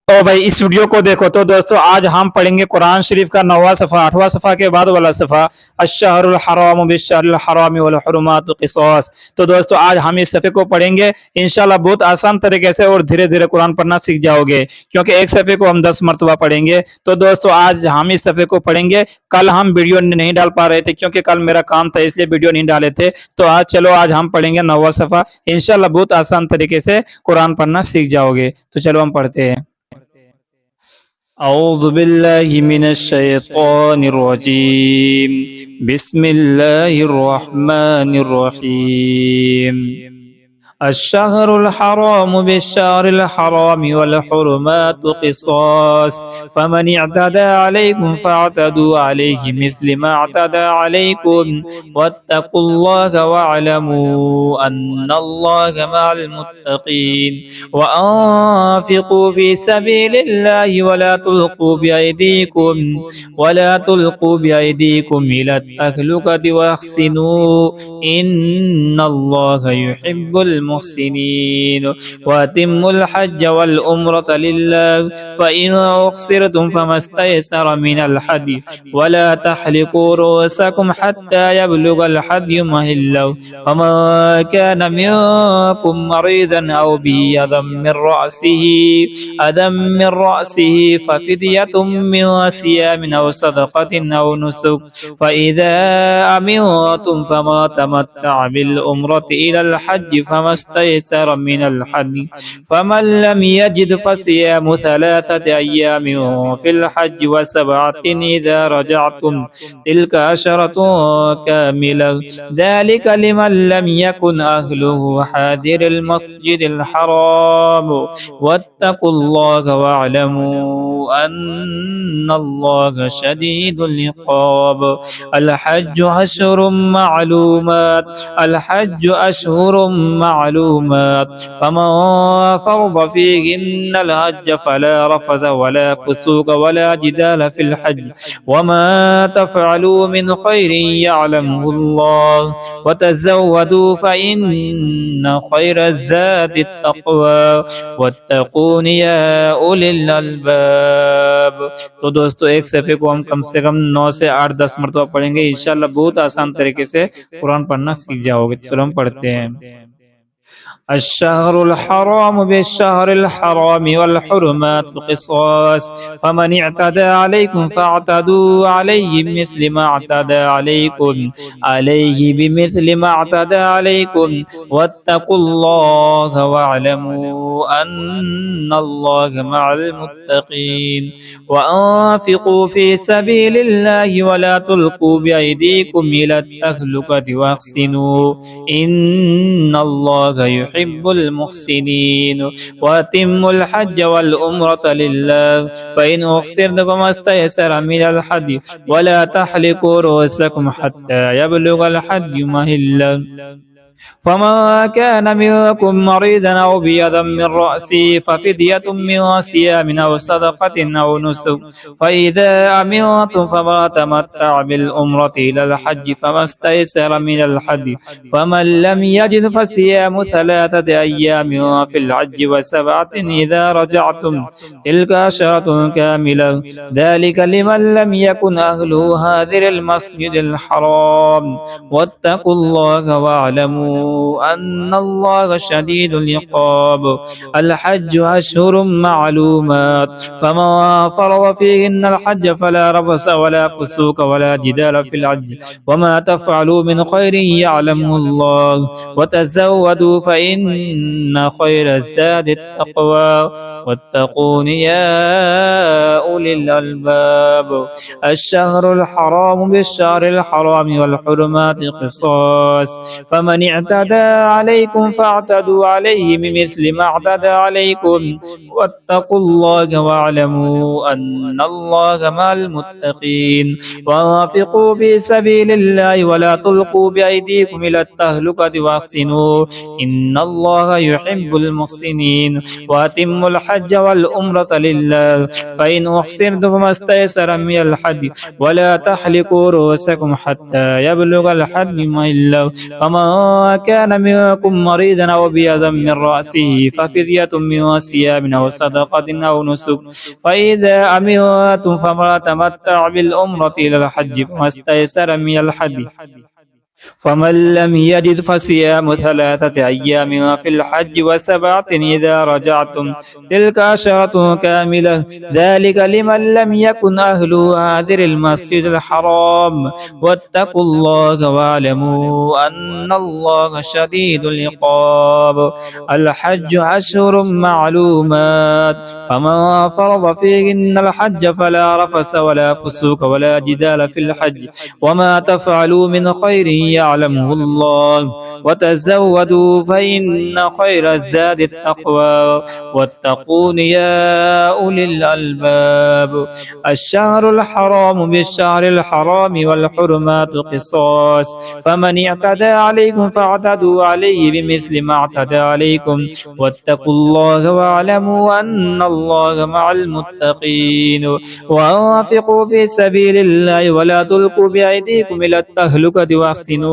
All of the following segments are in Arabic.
तो भाई इस वीडियो को देखो। तो दोस्तों आज हम पढ़ेंगे कुरान शरीफ का 9वां सफ़ा 8वां सफ़ा के बाद वाला सफ़ा अश्शहरुल हराम बिश्शहरिल हराम वल हुरुमातु क़िसास। तो दोस्तों आज हम इस सफ़े को पढ़ेंगे इंशाल्लाह बहुत आसान तरीके से और धीरे धीरे कुरान पढ़ना सीख जाओगे क्योंकि एक सफ़े को हम 10 मरतबा पढ़ेंगे। तो दोस्तों आज हम इस सफ़े को पढ़ेंगे। कल हम वीडियो नहीं डाल पा रहे थे क्योंकि कल मेरा काम था इसलिए वीडियो नहीं डाले थे। तो आज चलो आज हम पढ़ेंगे 9वां सफ़ा। इंशाल्लाह बहुत आसान तरीके से कुरान पढ़ना सीख जाओगे। तो चलो हम पढ़ते हैं। أعوذ بالله من الشيطان الرجيم بسم الله الرحمن الرحيم الشهر الحرام بالشهر الحرام والحرمات قصاص فمن اعتدى عليكم فاعتدوا عليه مثل ما اعتدى عليكم واتقوا الله واعلموا أن الله مع المتقين وأنفقوا في سبيل الله ولا تلقوا بأيديكم إلى التهلكة واحسنوا إن الله يحب المحسنين وأتموا الحج والعمرة لله فإن أحصرتم فما استيسر من الهدي ولا تحلقوا رؤوسكم حتى يبلغ الهدي محله فمن كان منكم مريضا أو به أذى من رأسه ففدية من صيام أو صدقة أو نسك فإذا أمنتم فما تمتع بالعمرة إلى الحج فما استيسر من الحج فمن لم يجد فصيام 3 أيام في الحج و7 إذا رجعتم تلك 10 كاملة ذلك لمن لم يكن أهله حاضر المسجد الحرام واتقوا الله واعلموا أن الله شديد العقاب الحج أشهر معلومات فمن فرض فيهن الحج فلا رفث ولا فسوق ولا جدال في الحج وما تفعلوا من خير يعلمه الله وتزودوا فإن خير الزاد التقوى वत्तकून या उलिल अलबाब। तो दोस्तों एक सफ़े को हम कम से कम 9 से 8-10 मरतबा पढ़ेंगे। इंशाल्लाह बहुत आसान तरीके से कुरान पढ़ना सीख जाओगे। तो हम पढ़ते हैं الشهر الحرام بالشهر الحرام والحرمات قصاص فمن اعتدى عليكم فاعتدوا عليه بمثل ما اعتدى عليكم واتقوا الله واعلموا أن الله مع المتقين وأنفقوا في سبيل الله ولا تلقوا بأيديكم إلى التهلكة واحسنوا إن الله يحب المحسنين وأتموا الحج والعمرة لله فإن أحصرتم فما استيسر من الهدي ولا تحلقوا رؤوسكم حتى يبلغ الهدي محله فمن كان منكم مريضا أو بأذى من رأسه ففدية من صيام أو صدقة أو نسك فإذا أمنتم فما تمتع بالعمرة إلى الحج فما استيسر من الحج فمن لم يجد فصيام 3 أيام في الحج و7 إذا رجعتم تلك 10 كاملة ذلك لمن لم يكن أهله حاضر المسجد الحرام واتقوا الله واعلموا أن الله شديد العقاب الحج أشهر معلومات فمن فرض فيهن الحج فلا رفث ولا فسوق ولا جدال في الحج وما تفعلوا من خير يعلمه الله وتزودوا فإن خير الزاد التقوى واتقون يا أولي الألباب الشهر الحرام بالشهر الحرام والحرمات قصاص فمن اعتدى عليكم فاعتدوا عليه بمثل ما اعتدى عليكم واتقوا الله واعلموا أن الله مع المتقين وأنفقوا في سبيل الله ولا تلقوا بأيديكم إلى التهلكة واحسنوا إن الله يحب المحسنين وأتموا الحج والعمرة لله فإن أحصرتم فما استيسر من الهدي ولا تحلقوا رؤوسكم حتى يبلغ الهدي محله فمن كان منكم مريضا أو بأذى من رأسه ففدية من صيام أو صدقة أو نسك فإذا أمنتم فمن تمتع بالعمرة إلى الحج فما استيسر من الحج فمن لم يجد فصيام 3 أيام في الحج و7 إذا رجعتم تلك 10 كاملة ذلك لمن لم يكن أهله حاضر المسجد الحرام واتقوا الله واعلموا أن الله شديد العقاب الحج أشهر معلومات فمن فرض فيهن الحج فلا رفث ولا فسوق ولا جدال في الحج وما تفعلوا من خير يعلمه الله وتزودوا فإن خير الزاد التقوى واتقون يا أولي الألباب الشهر الحرام بالشهر الحرام والحرمات قصاص فمن اعتدى عليكم فاعتدوا عليه بمثل ما اعتدى عليكم واتقوا الله واعلموا أن الله مع المتقين وأنفقوا في سبيل الله ولا تلقوا بأيديكم إلى التهلكة واحسنوا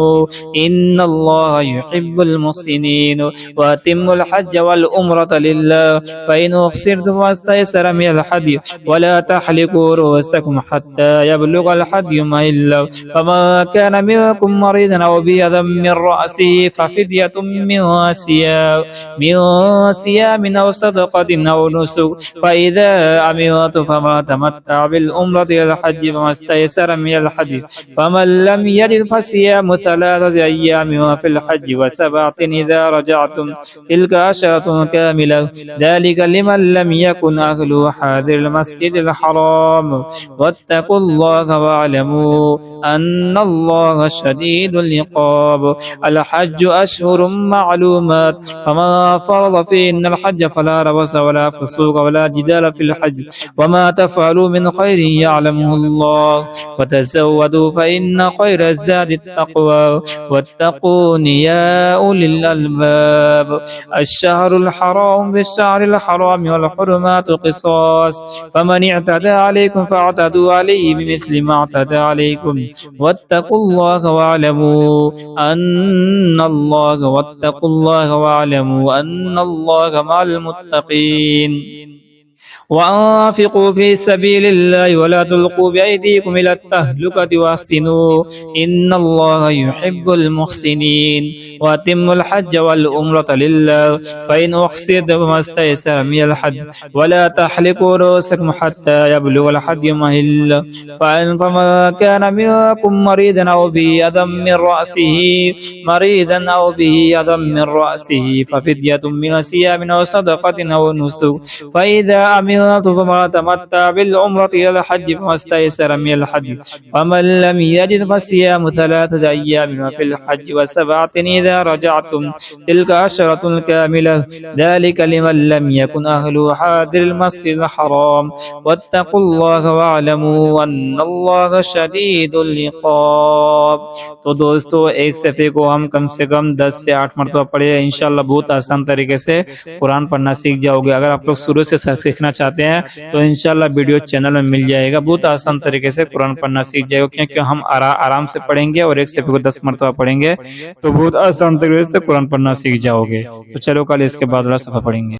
إن الله يحب المحسنين وأتموا الحج والعمرة لله فإن أحصرتم فاستيسر من الحدي ولا تحلقوا رؤوسكم حتى يبلغ الحدي محله فمن كان منكم مريضا أو بأذى من رأسه ففدية من صيام أو صدقة أو نسك فإذا أمنتم فمن تمتع بالعمرة إلى الحج فما استيسر من الحدي فمن لم يجد فصيام 3 أيام في الحج و7 إذا رجعتم تلك 10 كاملة ذلك لمن لم يكن أهله حاضر المسجد الحرام واتقوا الله واعلموا أن الله شديد العقاب الحج أشهر معلومات فمن فرض فيهن الحج فلا رفث ولا فسوق ولا جدال في الحج وما تفعلوا من خير يعلمه الله وتزودوا فإن خير الزاد التقوى واتقون يا أولي الألباب الشهر الحرام بالشهر الحرام والحرمات قصاص فمن اعتدى عليكم فاعتدوا عليه بمثل ما اعتدى عليكم واتقوا الله واعلموا أن الله مع المتقين وأنفقوا في سبيل الله ولا تلقوا بأيديكم إلى التهلكة واحسنوا إن الله يحب المحسنين وأتموا الحج والعمرة لله فإن أحصرتم فما استيسر من الحج ولا تحلقوا رؤوسكم حتى يبلغ الحج محله فمن كان منكم مريضا أو به أذى من رأسه ففدية من صيام أو صدقة أو نسك فإذا أمنتم فمن تمتع بالعمرة إلى الحج فما استيسر من الحج فمن لم يجد فصيام 3 أيام في الحج و7 إذا رجعتم تلك 10 كاملة ذلك لمن لم يكن أهله حاضر المسجد الحرام واتقوا الله واعلموا أن الله شديد العقاب। तो दोस्तों एक सफ़े को हम कम से कम 10 से 8 मरतबा पढ़े इंशाल्लाह बहुत आसान तरीके से कुरान पढ़ना सीख जाओगे। अगर आप लोग शुरू से सीखना चाहते हैं तो इंशाल्लाह वीडियो चैनल में मिल जाएगा। बहुत आसान तरीके से कुरान पढ़ना सीख जाएगा क्योंकि हम आराम से पढ़ेंगे और एक सफ़े को 10 मरतबा पढ़ेंगे तो बहुत आसान तरीके से कुरान पढ़ना सीख जाओगे। तो चलो कल इसके बाद वाला सफ़ा पढ़ेंगे।